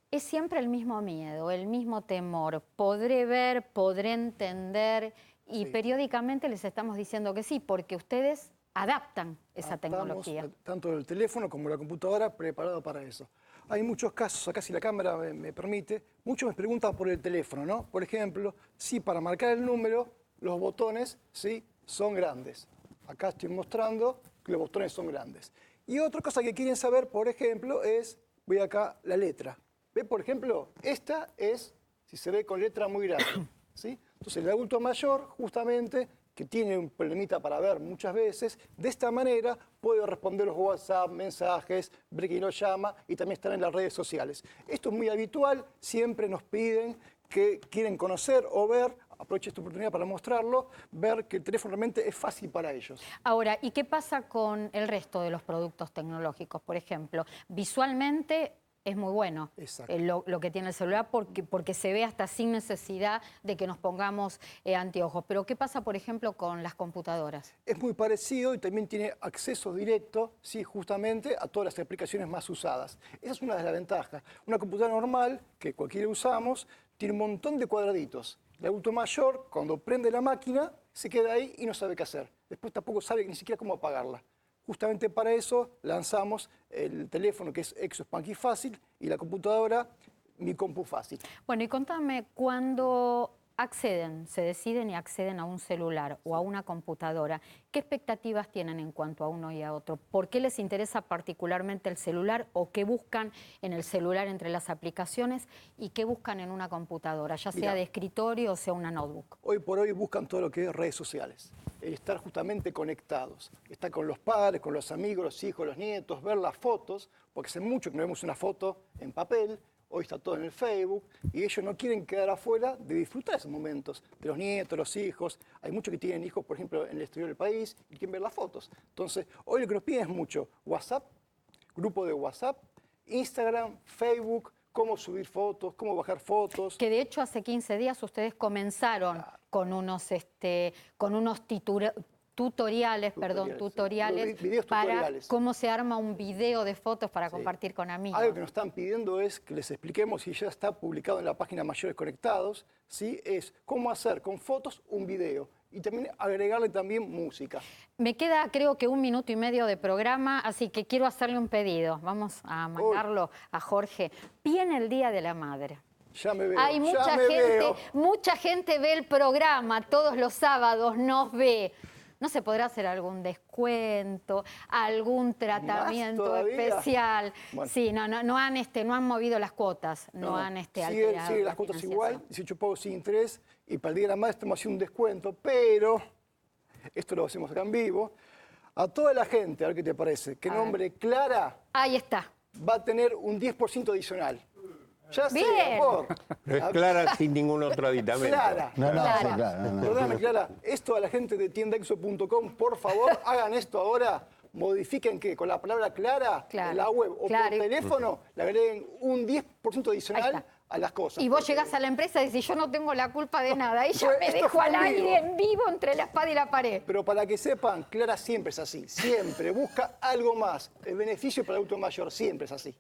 es siempre el mismo miedo, el mismo temor. Podré ver, podré entender y periódicamente les estamos diciendo que sí, porque ustedes adaptan esa tecnología. Tanto el teléfono como la computadora preparado para eso. Hay muchos casos, acá si la cámara me permite, muchos me preguntan por el teléfono, ¿no? Por ejemplo, si para marcar el número los botones, ¿sí?, son grandes. Acá estoy mostrando que los botones son grandes. Y otra cosa que quieren saber, por ejemplo, es, voy acá, la letra. ¿Ve? Por ejemplo, esta es, si se ve con letra muy grande, ¿sí? Entonces el adulto mayor, justamente, que tiene un problemita para ver muchas veces, de esta manera puede responder los WhatsApp, mensajes, ver quién lo llama y también estar en las redes sociales. Esto es muy habitual, siempre nos piden que quieren conocer o ver, aprovecho esta oportunidad para mostrarlo, ver que el teléfono realmente es fácil para ellos. Ahora, ¿y qué pasa con el resto de los productos tecnológicos? Por ejemplo, visualmente es muy bueno lo que tiene el celular porque se ve hasta sin necesidad de que nos pongamos anteojos. Pero ¿qué pasa, por ejemplo, con las computadoras? Es muy parecido y también tiene acceso directo, sí, justamente a todas las aplicaciones más usadas. Esa es una de las ventajas. Una computadora normal, que cualquiera usamos, tiene un montón de cuadraditos. El adulto mayor, cuando prende la máquina, se queda ahí y no sabe qué hacer. Después tampoco sabe ni siquiera cómo apagarla. Justamente para eso lanzamos el teléfono que es Exo Spunky Fácil y la computadora Mi Compu Fácil. Bueno, y contame, cuando se deciden y acceden a un celular o a una computadora, ¿qué expectativas tienen en cuanto a uno y a otro? ¿Por qué les interesa particularmente el celular o qué buscan en el celular entre las aplicaciones y qué buscan en una computadora, ya sea de escritorio o sea una notebook? Hoy por hoy buscan todo lo que es redes sociales, el estar justamente conectados, estar con los padres, con los amigos, los hijos, los nietos, ver las fotos, porque hace mucho que no vemos una foto en papel, hoy está todo en el Facebook, y ellos no quieren quedar afuera de disfrutar esos momentos, de los nietos, los hijos. Hay muchos que tienen hijos, por ejemplo, en el exterior del país, y quieren ver las fotos. Entonces, hoy lo que nos piden es mucho WhatsApp, grupo de WhatsApp, Instagram, Facebook, cómo subir fotos, cómo bajar fotos. Que de hecho hace 15 días ustedes comenzaron con unos tutoriales Videos para tutoriales. cómo se arma un video de fotos para compartir con amigos. Algo que nos están pidiendo es que les expliquemos, y ya está publicado en la página Mayores Conectados, ¿sí? Es cómo hacer con fotos un video y también agregarle también música. Me queda creo que 1 minuto y medio de programa, así que quiero hacerle un pedido. Vamos a mandarlo a Jorge. Viene el Día de la Madre. Ya me veo, Hay mucha gente ve el programa todos los sábados, nos ve. ¿No se podrá hacer algún descuento, algún tratamiento especial? Bueno. Sí, no han movido las cuotas, no han alterado. Sigue las cuotas igual, 18 pagos sin interés, y para el Día de la Madre estamos haciendo un descuento, pero esto lo hacemos acá en vivo. A toda la gente, a ver qué te parece, que nombre Clara, ahí está, va a tener un 10% adicional. Ya sé, amor. No es Clara sin ningún otro aditamento. Clara. No. Perdóname, Clara. Esto a la gente de tiendaexo.com, por favor, hagan esto ahora. Modifiquen que con la palabra Clara, en la web o por teléfono, le agreguen un 10% adicional a las cosas. Y vos llegás a la empresa y decís, yo no tengo la culpa de nada. Ella me dejó al aire en vivo entre la espada y la pared. Pero para que sepan, Clara siempre es así. Siempre busca algo más. El beneficio para el adulto mayor siempre es así.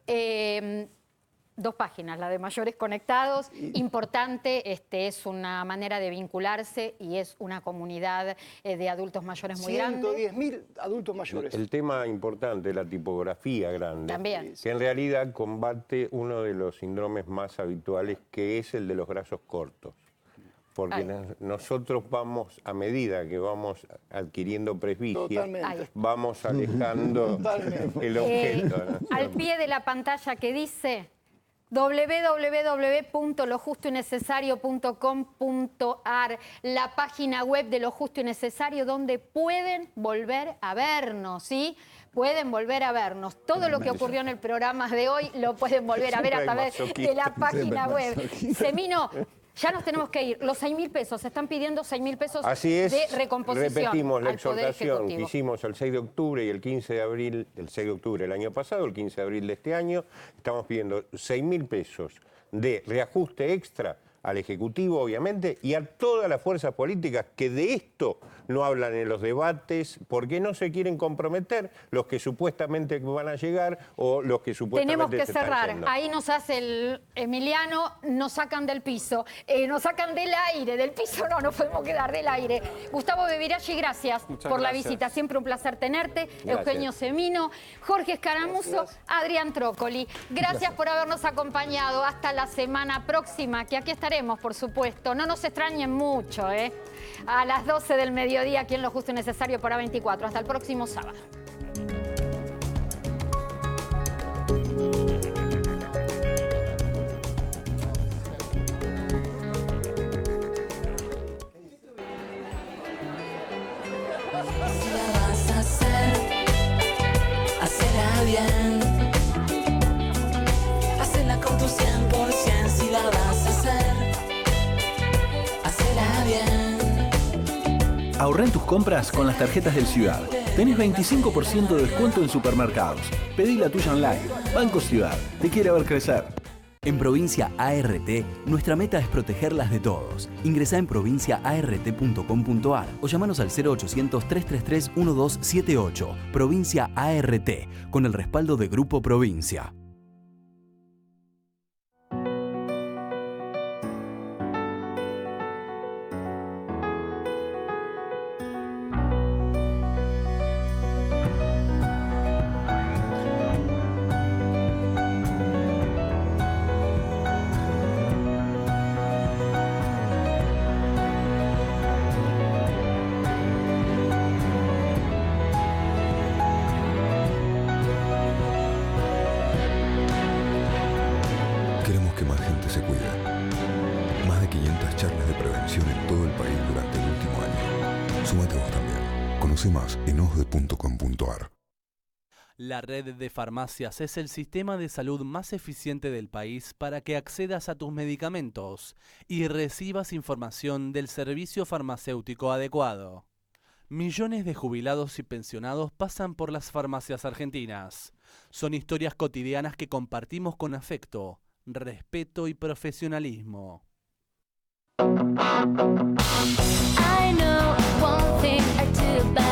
2 páginas, la de Mayores Conectados, importante, es una manera de vincularse y es una comunidad de adultos mayores muy grande. 110.000 adultos mayores. El tema importante es la tipografía grande, también, que en realidad combate uno de los síndromes más habituales, que es el de los brazos cortos. Porque nosotros vamos, a medida que vamos adquiriendo presbicia, vamos alejando el objeto. Al pie de la pantalla que dice www.lojustoynecesario.com.ar, la página web de Lo Justo y Necesario, donde pueden volver a vernos, ¿sí? Pueden volver a vernos. Todo lo que ocurrió en el programa de hoy lo pueden volver a ver a través de la página web. Semino, ya nos tenemos que ir. Los 6.000 pesos, se están pidiendo 6.000 pesos de recomposición. Repetimos la exhortación que hicimos el 6 de octubre y el 15 de abril, el 6 de octubre del año pasado, el 15 de abril de este año. Estamos pidiendo 6.000 pesos de reajuste extra al Ejecutivo, obviamente, y a todas las fuerzas políticas que de esto no hablan en los debates, porque no se quieren comprometer los que supuestamente van a llegar o los que supuestamente tenemos que se están cerrar. yendo. Ahí nos hace el Emiliano, nos sacan del piso, nos sacan del aire, del piso no podemos quedar del aire. Gustavo Bevirachi, gracias por la visita, siempre un placer tenerte. Gracias. Eugenio Semino, Jorge Escaramuzo, Adrián Trócoli. Gracias por habernos acompañado. Hasta la semana próxima, que aquí estaremos, por supuesto. No nos extrañen mucho, a las 12 del mediodía aquí en Lo Justo y Necesario por A24. Hasta el próximo sábado. Si la vas a hacer, hacela bien. Hacela con tu 100%. Si la vas a hacer, hacela bien. Ahorrá en tus compras con las tarjetas del Ciudad. Tenés 25% de descuento en supermercados. Pedí la tuya online. Banco Ciudad. Te quiere ver crecer. En Provincia ART, nuestra meta es protegerlas de todos. Ingresá en provinciaart.com.ar o llamanos al 0800-333-1278. Provincia ART, con el respaldo de Grupo Provincia. Sumate vos también. Conoce más en osde.com.ar. La red de farmacias es el sistema de salud más eficiente del país para que accedas a tus medicamentos y recibas información del servicio farmacéutico adecuado. Millones de jubilados y pensionados pasan por las farmacias argentinas. Son historias cotidianas que compartimos con afecto, respeto y profesionalismo. I know one thing or two about